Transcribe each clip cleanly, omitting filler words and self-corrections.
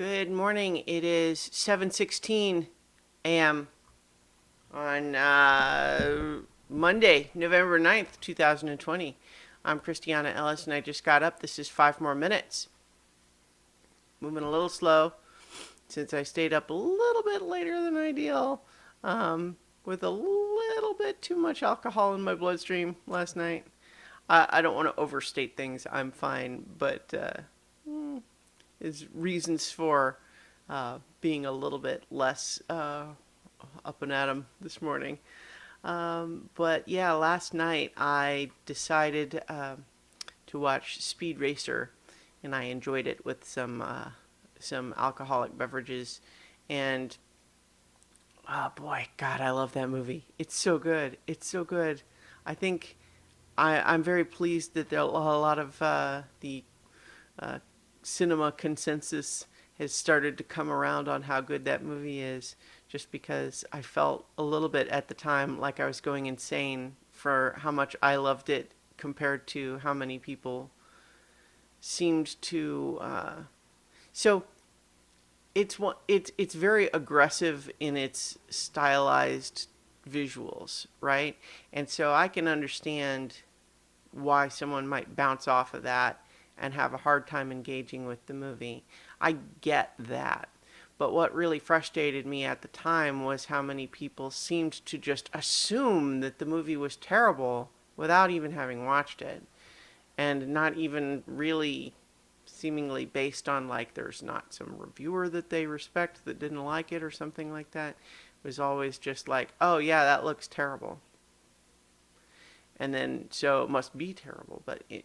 Good morning. It is 7:16 a.m. on Monday, November 9th, 2020. I'm Christiana Ellis and I just got up. This is 5 more minutes. Moving a little slow since I stayed up a little bit later than ideal with a little bit too much alcohol in my bloodstream last night. I don't want to overstate things. I'm fine, but is reasons for being a little bit less up and at 'em this morning. But yeah, last night I decided to watch Speed Racer, and I enjoyed it with some alcoholic beverages. And oh boy, God, I love that movie. It's so good. It's so good. I think I'm very pleased that there are a lot of the uh, cinema consensus has started to come around on how good that movie is, just because I felt a little bit at the time like I was going insane for how much I loved it compared to how many people seemed to. So it's very aggressive in its stylized visuals, right? And so I can understand why someone might bounce off of that and have a hard time engaging with the movie. I get that. But what really frustrated me at the time was how many people seemed to just assume that the movie was terrible without even having watched it. And not even really seemingly based on, like, there's not some reviewer that they respect that didn't like it or something like that. It was always just like, oh yeah, that looks terrible. And then so it must be terrible.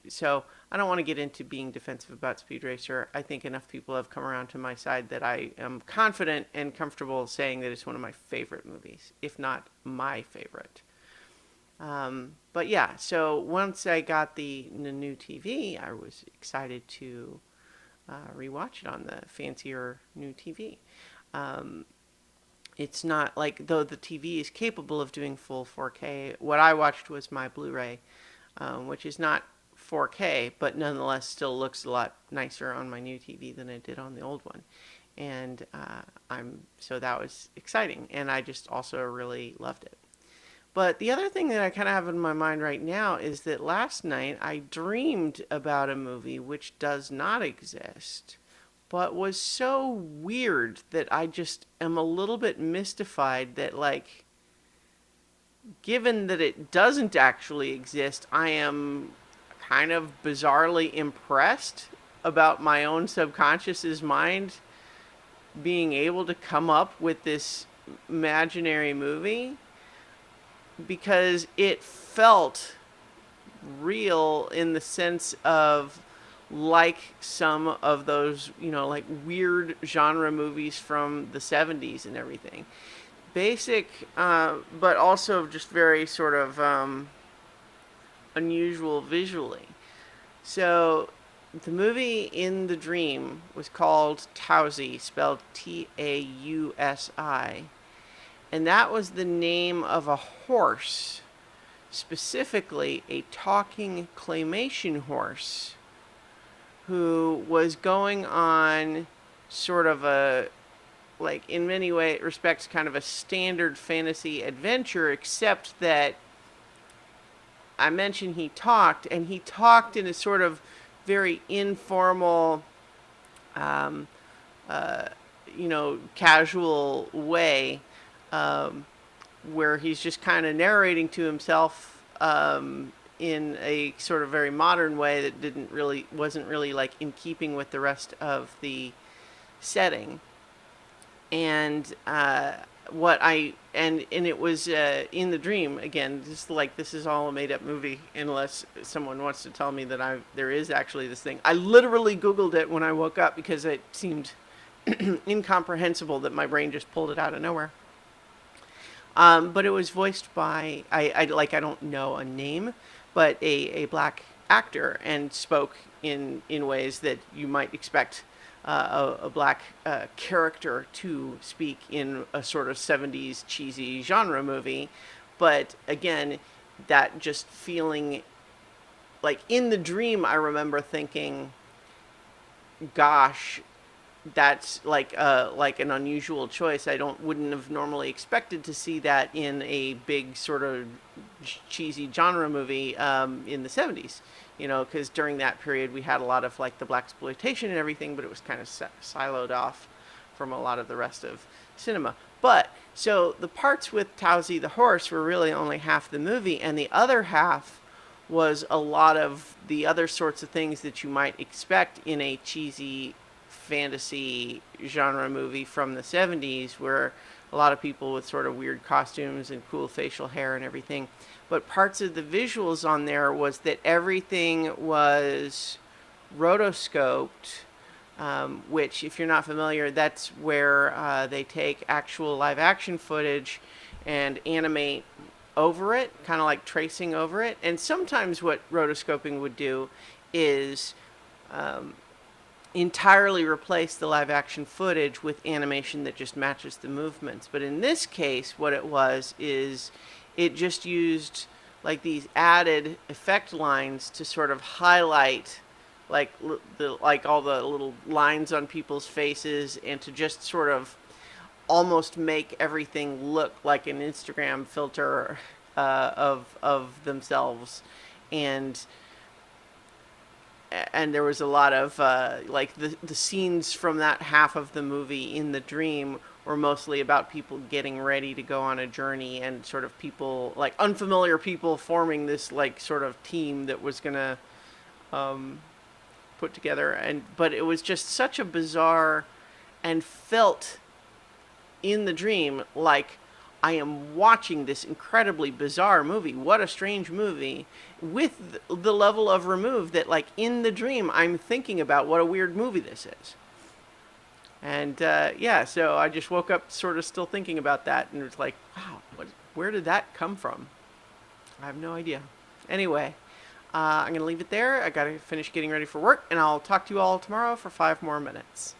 So I don't want to get into being defensive about Speed Racer. I think enough people have come around to my side that I am confident and comfortable saying that it's one of my favorite movies, if not my favorite. But yeah, so once I got the new TV, I was excited to rewatch it on the fancier new TV. Um, it's not like, though the TV is capable of doing full 4K. What I watched was my Blu-ray, which is not 4K, but nonetheless still looks a lot nicer on my new TV than it did on the old one. And so that was exciting, and I just also really loved it. But the other thing that I kind of have in my mind right now is that last night I dreamed about a movie which does not exist, but was so weird that I just am a little bit mystified that, like, given that it doesn't actually exist, I am kind of bizarrely impressed about my own subconscious's mind being able to come up with this imaginary movie, because it felt real in the sense of, like, some of those, like weird genre movies from the 70s and everything. Basic, but also just very sort of unusual visually. So the movie In the Dream was called Tausi, spelled Tausi. And that was the name of a horse, specifically a talking claymation horse, who was going on sort of a, like, in many respects, kind of a standard fantasy adventure, except that I mentioned he talked, and he talked in a sort of very informal, um, uh, casual way, um, where he's just kind of narrating to himself in a sort of very modern way that wasn't really, like, in keeping with the rest of the setting. And it was In the Dream, again, just like, this is all a made up movie unless someone wants to tell me that there is actually this thing. I literally Googled it when I woke up because it seemed incomprehensible that my brain just pulled it out of nowhere. But it was voiced by, I don't know a name, but a black actor, and spoke in ways that you might expect a black character to speak in a sort of 70s cheesy genre movie. But again, that just feeling, like, In the Dream, I remember thinking, gosh, that's like an unusual choice. I don't wouldn't have normally expected to see that in a big sort of cheesy genre movie in the 70s. You know, because during that period we had a lot of like the black exploitation and everything, but it was kind of siloed off from a lot of the rest of cinema. But so the parts with Tausi the horse were really only half the movie, and the other half was a lot of the other sorts of things that you might expect in a cheesy fantasy genre movie from the 70s, where a lot of people with sort of weird costumes and cool facial hair and everything. But parts of the visuals on there was that everything was rotoscoped, which, if you're not familiar, that's where they take actual live action footage and animate over it, kind of like tracing over it. And sometimes what rotoscoping would do is entirely replace the live action footage with animation that just matches the movements. But in this case, what it was is it just used like these added effect lines to sort of highlight like like all the little lines on people's faces, and to just sort of almost make everything look like an Instagram filter of themselves. And there was a lot of like the scenes from that half of the movie in the dream were mostly about people getting ready to go on a journey, and sort of people like unfamiliar people forming this like sort of team that was gonna put together. And but it was just such a bizarre, and felt in the dream like I am watching this incredibly bizarre movie. What a strange movie, with the level of remove that, like, in the dream, I'm thinking about what a weird movie this is. And yeah, so I just woke up sort of still thinking about that, and it was like, wow, where did that come from? I have no idea. Anyway, I'm going to leave it there. I got to finish getting ready for work, and I'll talk to you all tomorrow for 5 more minutes.